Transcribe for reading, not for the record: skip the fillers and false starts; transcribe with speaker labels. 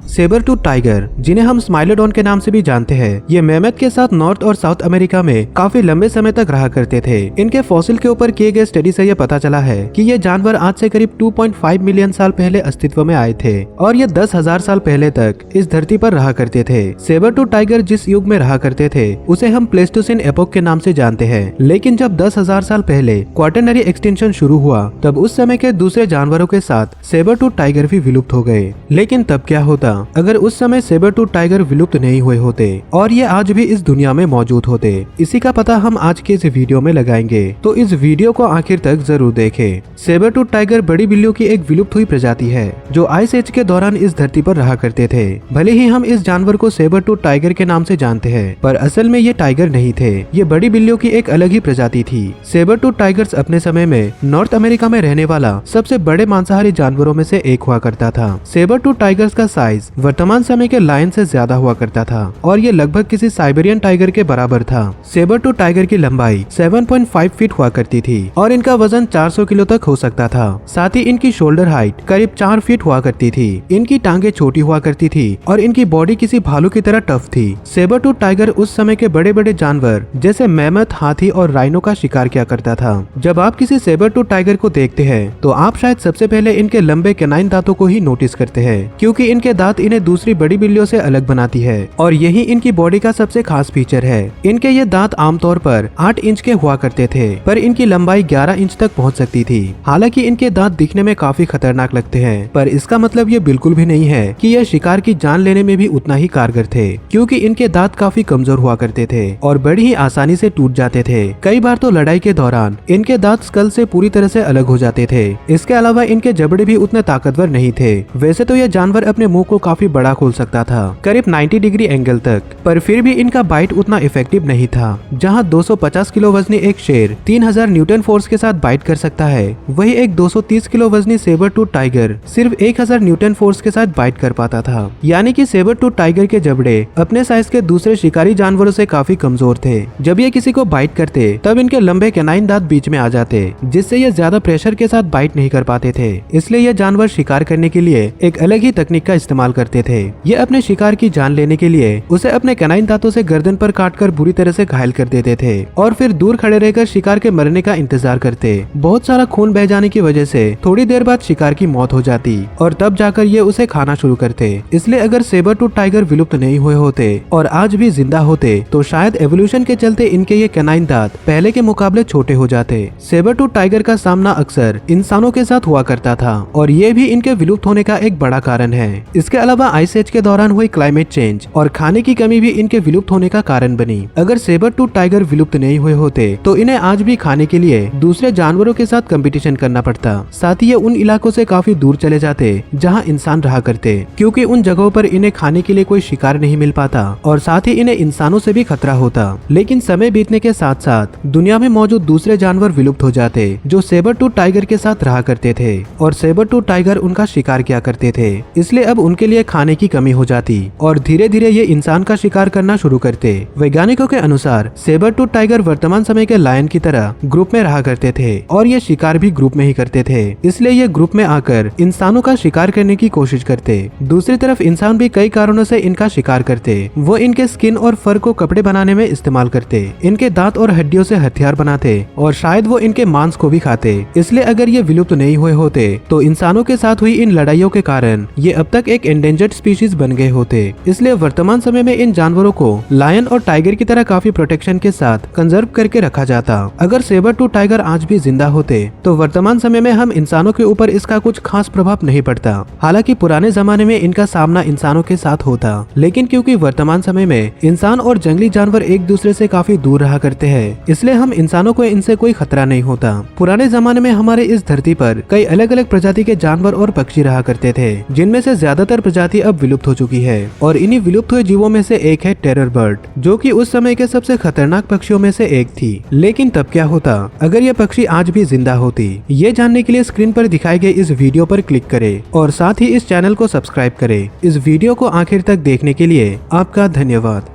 Speaker 1: Sabre tooth tiger, जिन्हें हम स्माइलोडॉन के नाम से भी जानते हैं, ये मेमथ के साथ नॉर्थ और साउथ अमेरिका में काफी लंबे समय तक रहा करते थे। इनके फॉसिल के ऊपर किए गए स्टडी से यह पता चला है कि ये जानवर आज से करीब 2.5 मिलियन साल पहले अस्तित्व में आए थे और ये 10,000 साल पहले तक इस धरती पर रहा करते थे। सेबर टूथ टाइगर जिस युग में रहा करते थे उसे हम प्लेस्टोसिन एपोक के नाम से जानते हैं, लेकिन जब 10,000 साल पहले क्वाटरनरी एक्सटिंक्शन शुरू हुआ तब उस समय के दूसरे जानवरों के साथ सेबर टूथ टाइगर भी विलुप्त हो गए। लेकिन तब क्या होता अगर उस समय सेबर टूथ टाइगर विलुप्त नहीं हुए होते और ये आज भी इस दुनिया में मौजूद होते? इसी का पता हम आज के इस वीडियो में लगाएंगे, तो इस वीडियो को आखिर तक जरूर देखें। सेबर टूथ टाइगर बड़ी बिल्लियों की एक विलुप्त हुई प्रजाति है जो आइस एज के दौरान इस धरती पर रहा करते थे। भले ही हम इस जानवर को सेबर टूथ टाइगर के नाम से जानते हैं, पर असल में ये टाइगर नहीं थे, ये बड़ी बिल्लियों की एक अलग ही प्रजाति थी। सेबर टूथ टाइगर्स अपने समय में नॉर्थ अमेरिका में रहने वाला सबसे बड़े मांसाहारी जानवरों में से एक हुआ करता था। सेबर टूथ टाइगर्स का साइज वर्तमान समय के लायन से ज्यादा हुआ करता था और ये लगभग किसी साइबेरियन टाइगर के बराबर था। सेबर टूथ टाइगर की लंबाई 7.5 फीट हुआ करती थी और इनका वजन 400 किलो तक हो सकता था। साथ ही इनकी शोल्डर हाइट करीब 4 फीट हुआ करती थी। इनकी टांगे छोटी हुआ करती थी और इनकी बॉडी किसी भालू की तरह टफ थी। सेबर टूथ टाइगर उस समय के बड़े बड़े जानवर जैसे मेमथ, हाथी और राइनो का शिकार किया करता था। जब आप किसी सेबर टूथ टाइगर को देखते हैं तो आप शायद सबसे पहले इनके लंबे कैनाइन दांतों को ही नोटिस करते हैं, क्योंकि इनके दांत इन्हें दूसरी बड़ी बिल्लियों से अलग बनाती है और यही इनकी बॉडी का सबसे खास फीचर है। इनके ये दांत आमतौर पर 8 इंच के हुआ करते थे, पर इनकी लंबाई 11 इंच तक पहुंच सकती थी। हालांकि इनके दांत दिखने में काफी खतरनाक लगते हैं, पर इसका मतलब ये बिल्कुल भी नहीं है कि यह शिकार की जान लेने में भी उतना ही कारगर थे, क्योंकि इनके दांत काफी कमजोर हुआ करते थे और बड़ी ही आसानी से टूट जाते थे। कई बार तो लड़ाई के दौरान इनके दांत स्कल से पूरी तरह से अलग हो जाते थे। इसके अलावा इनके जबड़े भी उतने ताकतवर नहीं थे। वैसे तो यह जानवर अपने मुंह को काफी बड़ा खोल सकता था, करीब 90 डिग्री एंगल तक, पर फिर भी इनका बाइट उतना इफेक्टिव नहीं था। जहां 250 किलो वजनी एक शेर 3000 न्यूटन फोर्स के साथ बाइट कर सकता है, वही एक 230 किलो वजनी सेबर टूथ टाइगर सिर्फ 1000 न्यूटन फोर्स के साथ बाइट कर पाता था। यानी कि सेबर टूथ टाइगर के जबड़े अपने साइज के दूसरे शिकारी जानवरों से काफी कमजोर थे। जब ये किसी को बाइट करते तब इनके लंबे कैनाइन दांत बीच में आ जाते, जिससे ये ज्यादा प्रेशर के साथ बाइट नहीं कर पाते थे। इसलिए यह जानवर शिकार करने के लिए एक अलग ही तकनीक का इस्तेमाल करते थे। ये अपने शिकार की जान लेने के लिए उसे अपने कैनाइन दांतों से गर्दन पर काटकर बुरी तरह से घायल कर देते थे और फिर दूर खड़े रहकर शिकार के मरने का इंतजार करते। बहुत सारा खून बह जाने की वजह से थोड़ी देर बाद शिकार की मौत हो जाती और तब जाकर ये उसे खाना शुरू करते। इसलिए अगर सेबर टूथ टाइगर विलुप्त नहीं हुए होते और आज भी जिंदा होते तो शायद एवोल्यूशन के चलते इनके ये कैनाइन दांत पहले के मुकाबले छोटे हो जाते। सेबर टूथ टाइगर का सामना अक्सर इंसानों के साथ हुआ करता था और ये भी इनके विलुप्त होने का एक बड़ा कारण है। इसके अलावा आइस एज के दौरान हुई क्लाइमेट चेंज और खाने की कमी भी इनके विलुप्त होने का कारण बनी। अगर सेबर टूथ टाइगर विलुप्त नहीं हुए होते तो इन्हें आज भी खाने के लिए दूसरे जानवरों के साथ कंपटीशन करना पड़ता। साथ ही ये उन इलाकों से काफी दूर चले जाते जहां इंसान रहा करते, क्योंकि उन जगहों पर इन्हें खाने के लिए कोई शिकार नहीं मिल पाता और साथ ही इन्हें इंसानों से भी खतरा होता। लेकिन समय बीतने के साथ साथ दुनिया में मौजूद दूसरे जानवर विलुप्त हो जाते जो सेबर टूथ टाइगर के साथ रहा करते थे और सेबर टूथ टाइगर उनका शिकार किया करते थे। इसलिए अब उनके लिए खाने की कमी हो जाती और धीरे धीरे ये इंसान का शिकार करना शुरू करते। वैज्ञानिकों के अनुसार सेबर टूथ टाइगर वर्तमान समय के लायन की तरह ग्रुप में रहा करते थे और ये शिकार भी ग्रुप में ही करते थे। इसलिए ये ग्रुप में आकर इंसानों का शिकार करने की कोशिश करते। दूसरी तरफ इंसान भी कई कारणों से इनका शिकार करते। वो इनके स्किन और फर को कपड़े बनाने में इस्तेमाल करते, इनके दांत और हड्डियों से हथियार बनाते और शायद वो इनके मांस को भी खाते। इसलिए अगर ये विलुप्त नहीं हुए होते तो इंसानों के साथ हुई इन लड़ाइयों के कारण ये अब तक एक एंडेंजर्ड स्पीशीज बन गए होते। इसलिए वर्तमान समय में इन जानवरों को लायन और टाइगर की तरह काफी प्रोटेक्शन के साथ कंजर्व करके रखा जाता। अगर सेबर टूथ टाइगर आज भी जिंदा होते तो वर्तमान समय में हम इंसानों के ऊपर इसका कुछ खास प्रभाव नहीं पड़ता। हालांकि पुराने जमाने में इनका सामना इंसानों के साथ होता, लेकिन क्योंकि वर्तमान समय में इंसान और जंगली जानवर एक दूसरे से काफी दूर रहा करते हैं, इसलिए हम इंसानों को इनसे कोई खतरा नहीं होता। पुराने जमाने में हमारे इस धरती पर कई अलग अलग प्रजाति के जानवर और पक्षी रहा करते थे, जिनमें से ज्यादातर प्रजाति अब विलुप्त हो चुकी है और इन्हीं विलुप्त हुए जीवों में से एक है टेरर बर्ड, जो कि उस समय के सबसे खतरनाक पक्षियों में से एक थी। लेकिन तब क्या होता अगर ये पक्षी आज भी जिंदा होती? ये जानने के लिए स्क्रीन पर दिखाए गए इस वीडियो पर क्लिक करें और साथ ही इस चैनल को सब्सक्राइब करें। इस वीडियो को आखिर तक देखने के लिए आपका धन्यवाद।